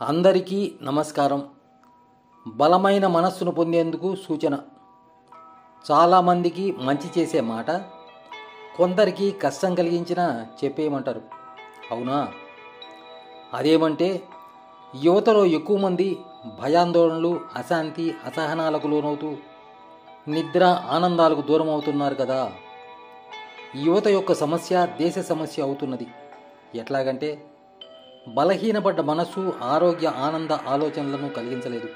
అందరికీ నమస్కారం. బలమైన మనస్సును పొందేందుకు సూచన. చాలామందికి మంచి చేసే మాట కొందరికి కష్టం కలిగించినా చెప్పేయమంటారు. అవునా? అదేమంటే యువతలో ఎక్కువ మంది భయాందోళనలు, అశాంతి, అసహనాలకు లోనవుతూ నిద్ర, ఆనందాలకు దూరం అవుతున్నారు కదా. యువత యొక్క సమస్య దేశ సమస్య అవుతున్నది. ఎట్లాగంటే బలహీనపడ్డ మనస్సు ఆరోగ్య, ఆనంద ఆలోచనలను కలిగించలేదు.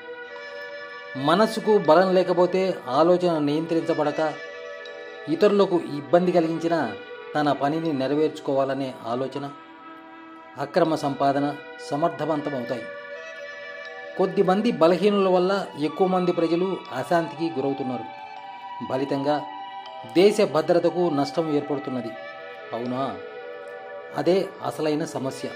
మనస్సుకు బలం లేకపోతే ఆలోచన నియంత్రించబడక ఇతరులకు ఇబ్బంది కలిగించిన తన పనిని నెరవేర్చుకోవాలనే ఆలోచన, అక్రమ సంపాదన సమర్థవంతమవుతాయి. కొద్దిమంది బలహీనుల వల్ల ఎక్కువ మంది ప్రజలు అశాంతికి గురవుతున్నారు. ఫలితంగా దేశ భద్రతకు నష్టం ఏర్పడుతున్నది. అవునా? అదే అసలైన సమస్య.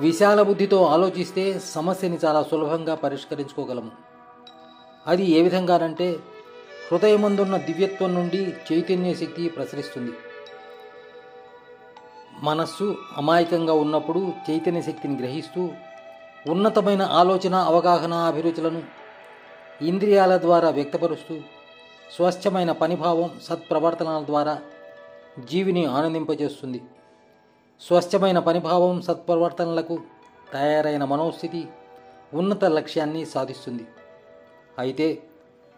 విశాల బుద్ధితో ఆలోచిస్తే సమస్యని చాలా సులభంగా పరిష్కరించుకోగలము. అది ఏ విధంగానంటే హృదయమందున్న దివ్యత్వం నుండి చైతన్య శక్తి ప్రసరిస్తుంది. మనస్సు అమాయకంగా ఉన్నప్పుడు చైతన్య శక్తిని గ్రహిస్తూ ఉన్నతమైన ఆలోచన, అవగాహన, అభిరుచులను ఇంద్రియాల ద్వారా వ్యక్తపరుస్తూ స్వచ్ఛమైన పనిభావం, సత్ప్రవర్తనల ద్వారా జీవిని ఆనందింపజేస్తుంది. స్వచ్ఛమైన పనిభావం, సత్ప్రవర్తనలకు తయారైన మనోస్థితి ఉన్నత లక్ష్యాన్ని సాధిస్తుంది. అయితే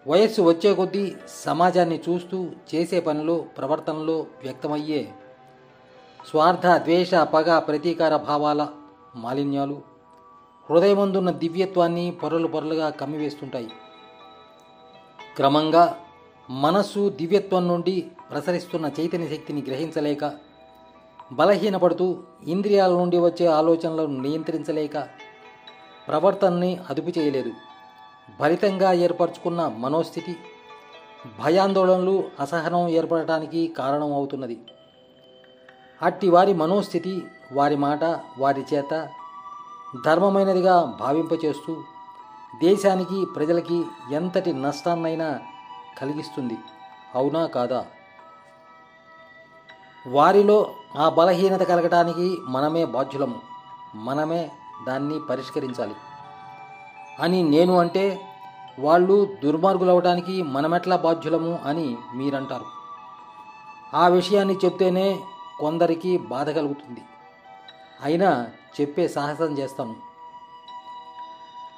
వయస్సు వచ్చే కొద్దీ సమాజాన్ని చూస్తూ చేసే పనిలో, ప్రవర్తనలో వ్యక్తమయ్యే స్వార్థ, ద్వేష, పగ, ప్రతీకార భావాల మాలిన్యాలు హృదయమందున్న దివ్యత్వాన్ని పొరలు పొరలుగా కమ్మివేస్తుంటాయి. క్రమంగా మనస్సు దివ్యత్వం నుండి ప్రసరిస్తున్న చైతన్య శక్తిని గ్రహించలేక బలహీనపడుతూ ఇంద్రియాల నుండి వచ్చే ఆలోచనలను నియంత్రించలేక ప్రవర్తనని అదుపు చేయలేదు. ఫలితంగా ఏర్పరచుకున్న మనోస్థితి భయాందోళనలు, అసహనం ఏర్పడటానికి కారణం అవుతున్నది. అట్టి వారి మనోస్థితి వారి మాట, వారి చేత ధర్మమైనదిగా భావింపచేస్తూ దేశానికి, ప్రజలకి ఎంతటి నష్టాన్నైనా కలిగిస్తుంది. అవునా కాదా? వారిలో ఆ బలహీనత కలగటానికి మనమే బాధ్యులము. మనమే దాన్ని పరిష్కరించాలి అని నేను అంటే, వాళ్ళు దుర్మార్గులవడానికి మనమెట్లా బాధ్యులము అని మీరంటారు. ఆ విషయాన్ని చెప్తేనే కొందరికి బాధ కలుగుతుంది. అయినా చెప్పే సాహసం చేస్తాను.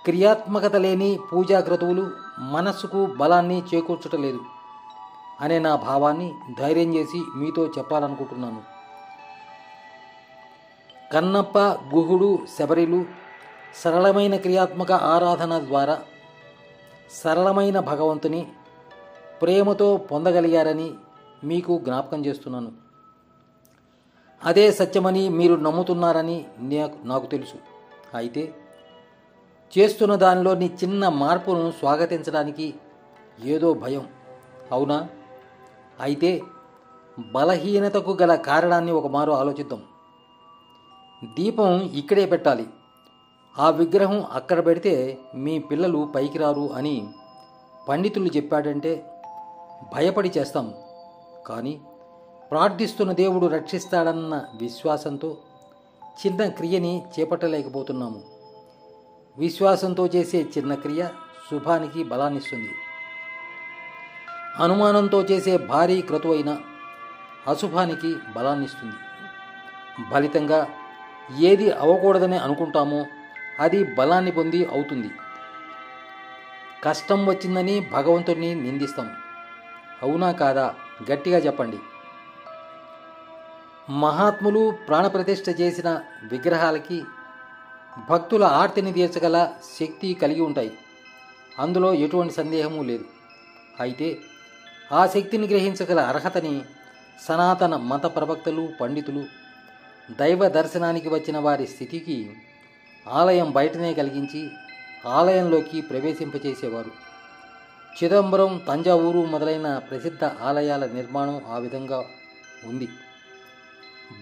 క్రియాత్మకత లేని పూజా క్రతువులు మనస్సుకు బలాన్ని చేకూర్చటలేదు అనే నా భావాన్ని ధైర్యం చేసి మీతో చెప్పాలనుకుంటున్నాను. కన్నప్ప, గుహుడు, శబరిలు సరళమైన క్రియాత్మక ఆరాధన ద్వారా సరళమైన భగవంతుని ప్రేమతో పొందగలిగారని మీకు జ్ఞాపకం చేస్తున్నాను. అదే సత్యమని మీరు నమ్ముతున్నారని నాకు తెలుసు. అయితే చేస్తున్న దానిలోని చిన్న మార్పును స్వాగతించడానికి ఏదో భయం. అవునా? అయితే బలహీనతకు గల కారణాన్ని ఒకమారు ఆలోచిద్దాం. దీపం ఇక్కడే పెట్టాలి, ఆ విగ్రహం అక్కడ పెడితే మీ పిల్లలు పైకి రారు అని పండితులు చెప్పాడంటే భయపడి చేస్తాం. కానీ ప్రార్థిస్తున్న దేవుడు రక్షిస్తాడన్న విశ్వాసంతో చిన్న క్రియని చేపట్టలేకపోతున్నాము. విశ్వాసంతో చేసే చిన్న క్రియ శుభానికి బలాన్నిస్తుంది. అనుమానంతో చేసే భారీ క్రతువైన అశుభానికి బలాన్నిస్తుంది. ఫలితంగా ఏది అవ్వకూడదని అనుకుంటామో అది బలాన్ని పొంది అవుతుంది. కష్టం వచ్చిందని భగవంతుడిని నిందిస్తాం. అవునా కాదా? గట్టిగా చెప్పండి. మహాత్ములు ప్రాణప్రతిష్ఠ చేసిన విగ్రహాలకి భక్తుల ఆర్తిని తీర్చగల శక్తి కలిగి ఉంటాయి. అందులో ఎటువంటి సందేహము లేదు. అయితే ఆ శక్తిని గ్రహించగల అర్హతని సనాతన మత ప్రవక్తలు, పండితులు దైవ దర్శనానికి వచ్చిన వారి స్థితికి ఆలయం బయటనే కలిగించి ఆలయంలోకి ప్రవేశింపచేసేవారు. చిదంబరం, తంజావూరు మొదలైన ప్రసిద్ధ ఆలయాల నిర్మాణం ఆ విధంగా ఉంది.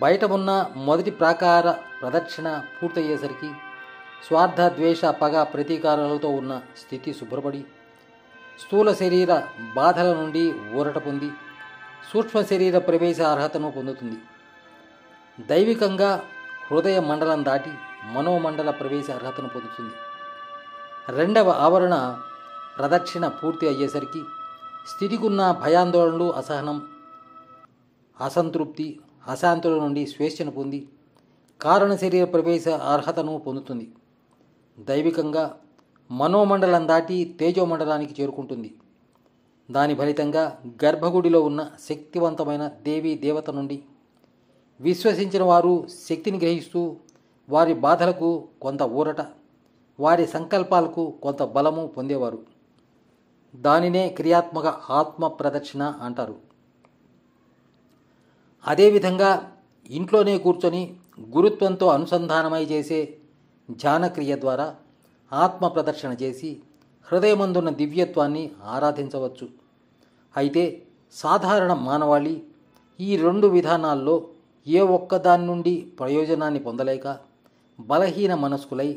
బయట ఉన్న మొదటి ప్రాకార ప్రదక్షిణ పూర్తయ్యేసరికి స్వార్థ, ద్వేష, పగ, ప్రతీకారాలతో ఉన్న స్థితి శుభ్రపడి స్థూల శరీర బాధల నుండి ఊరట పొంది సూక్ష్మ శరీర ప్రవేశ అర్హతను పొందుతుంది. దైవికంగా హృదయ మండలం దాటి మనోమండల ప్రవేశ అర్హతను పొందుతుంది. రెండవ ఆవరణ ప్రదక్షిణ పూర్తి అయ్యేసరికి స్థితికున్న భయాందోళనలు, అసహనం, అసంతృప్తి, అశాంతుల నుండి స్వేచ్ఛను పొంది కారణ శరీర ప్రవేశ అర్హతను పొందుతుంది. దైవికంగా మనోమండలం దాటి తేజోమండలానికి చేరుకుంటుంది. దాని ఫలితంగా గర్భగుడిలో ఉన్న శక్తివంతమైన దేవీ దేవత నుండి విశ్వసించిన వారు శక్తిని గ్రహిస్తూ వారి బాధలకు కొంత ఊరట, వారి సంకల్పాలకు కొంత బలము పొందేవారు. దానినే క్రియాత్మక ఆత్మ ప్రదక్షిణ అంటారు. అదేవిధంగా ఇంట్లోనే కూర్చొని గురుత్వంతో అనుసంధానమై చేసే ధ్యానక్రియ ద్వారా ఆత్మ ప్రదక్షిణ చేసి హృదయమందున్న దివ్యత్వాన్ని ఆరాధించవచ్చు. అయితే సాధారణ మానవాళి ఈ రెండు విధానాల్లో ఏ ఒక్కదాని నుండి ప్రయోజనాన్ని పొందలేక బలహీన మనస్కులై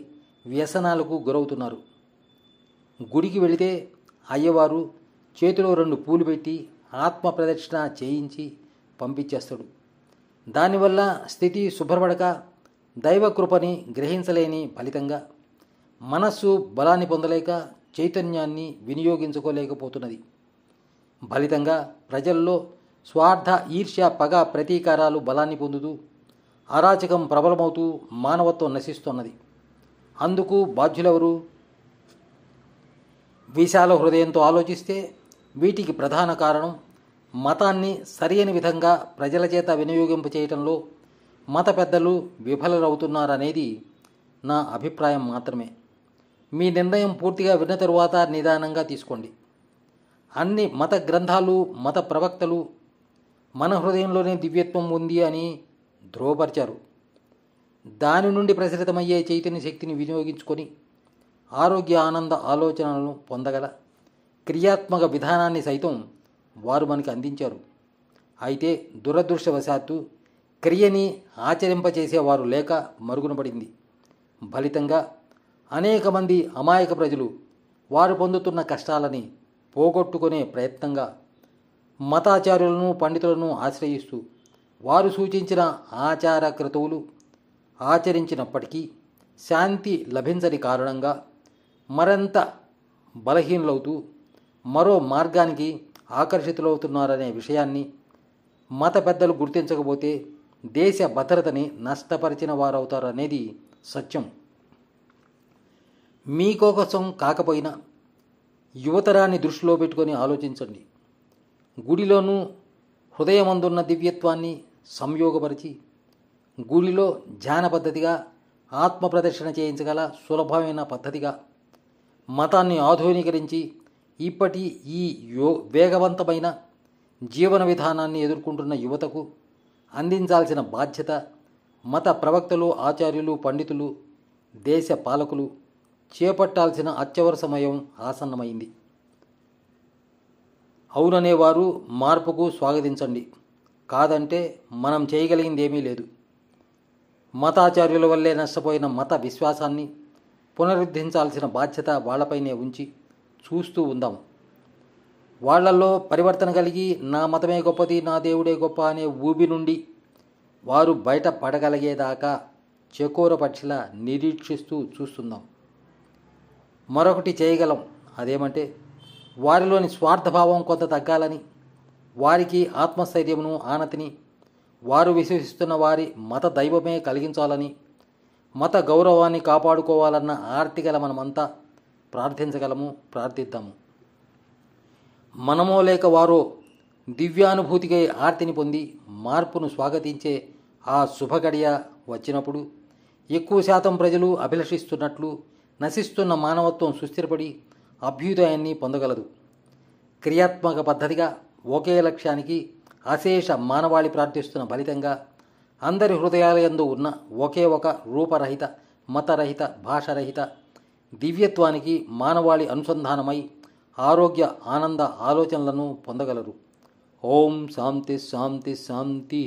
వ్యసనాలకు గురవుతున్నారు. గుడికి వెళితే అయ్యవారు చేతిలో 2 పూలు పెట్టి ఆత్మ ప్రదక్షిణ చేయించి పంపించేస్తాడు. దానివల్ల స్థితి శుభ్రపడక దైవకృపని గ్రహించలేని ఫలితంగా మనస్సు బలాన్ని పొందలేక చైతన్యాన్ని వినియోగించుకోలేకపోతున్నది. ఫలితంగా ప్రజల్లో స్వార్థ, ఈర్ష్య, పగ, ప్రతీకారాలు బలాన్ని పొందుతూ అరాచకం ప్రబలమవుతూ మానవత్వం నశిస్తున్నది. అందుకు బాధ్యులెవరు? విశాల హృదయంతో ఆలోచిస్తే వీటికి ప్రధాన కారణం మతాన్ని సరైన విధంగా ప్రజల చేత వినియోగింప చేయటంలో మత పెద్దలు విఫలరవుతున్నారనేది నా అభిప్రాయం మాత్రమే. మీ నిర్ణయం పూర్తిగా విన్న తరువాత నిదానంగా తీసుకోండి. అన్ని మత గ్రంథాలు, మత ప్రవక్తలు మన హృదయంలోనే దివ్యత్వం ఉంది అని ధ్రువపరిచారు. దాని నుండి ప్రసరితమయ్యే చైతన్య శక్తిని వినియోగించుకొని ఆరోగ్య, ఆనంద ఆలోచనలను పొందగల క్రియాత్మక విధానాన్ని సైతం వారు మనకి అందించారు. అయితే దురదృష్టవశాత్తు క్రియని ఆచరింపచేసేవారు లేక మరుగున పడింది. ఫలితంగా అనేక మంది అమాయక ప్రజలు వారు పొందుతున్న కష్టాలని పోగొట్టుకునే ప్రయత్నంగా మతాచార్యులను, పండితులను ఆశ్రయిస్తూ వారు సూచించిన ఆచార క్రతువులు ఆచరించినప్పటికీ శాంతి లభించని కారణంగా మరింత బలహీనులవుతూ మరో మార్గానికి ఆకర్షితులవుతున్నారనే విషయాన్ని మత పెద్దలు గుర్తించకపోతే దేశ భద్రతని నష్టపరిచిన వారవుతారనేది సత్యం. మీకోసం కాకపోయినా యువతరాన్ని దృష్టిలో పెట్టుకొని ఆలోచించండి. గుడిలోనూ హృదయమందున్న దివ్యత్వాన్ని సంయోగపరిచి గుడిలో ధ్యాన పద్ధతిగా ఆత్మ ప్రదర్శన చేయించగల సులభమైన పద్ధతిగా మతాన్ని ఆధునీకరించి ఇప్పటి ఈ వేగవంతమైన జీవన విధానాన్ని ఎదుర్కొంటున్న యువతకు అందించాల్సిన బాధ్యత మత ప్రవక్తలు, ఆచార్యులు, పండితులు, దేశ పాలకులు చేపట్టాల్సిన అత్యవసర సమయం ఆసన్నమైంది. అవుననేవారు మార్పుకు స్వాగతించండి, కాదంటే మనం చేయగలిగింది ఏమీ లేదు. మతాచార్యుల వల్లే నష్టపోయిన మత విశ్వాసాన్ని పునరుద్ధరించాల్సిన బాధ్యత వాళ్లపైనే ఉంచి చూస్తూ ఉందాం. వాళ్లలో పరివర్తన కలిగి నా మతమే గొప్పది, నా దేవుడే గొప్ప అనే ఊబి నుండి వారు బయట పడగలిగేదాకా చకోర పక్షిలా నిరీక్షిస్తూ చూస్తున్నాం. మరొకటి చేయగలం. అదేమంటే వారిలోని స్వార్థభావం కొంత తగ్గాలని, వారికి ఆత్మస్థైర్యమును, ఆనతిని వారు విశ్వసిస్తున్న వారి మత దైవమే కలిగించాలని, మత గౌరవాన్ని కాపాడుకోవాలన్న ఆర్తిగల మనమంతా ప్రార్థించగలము. ప్రార్థిద్దాము. మనమో లేక వారో దివ్యానుభూతికై ఆర్తిని పొంది మార్పును స్వాగతించే ఆ శుభగడియ వచ్చినప్పుడు ఎక్కువ శాతం ప్రజలు అభిలషిస్తున్నట్లు నశిస్తున్న మానవత్వం సుస్థిరపడి అభ్యుదయాన్ని పొందగలదు. క్రియాత్మక పద్ధతిగా ఒకే లక్ష్యానికి అశేష మానవాళి ప్రార్థిస్తున్న ఫలితంగా అందరి హృదయాలయందు ఉన్న ఒకే ఒక రూపరహిత, మతరహిత, భాషరహిత దివ్యత్వానికి మానవాళి అనుసంధానమై ఆరోగ్య, ఆనంద ఆలోచనలను పొందగలరు. ఓం శాంతి శాంతి శాంతి.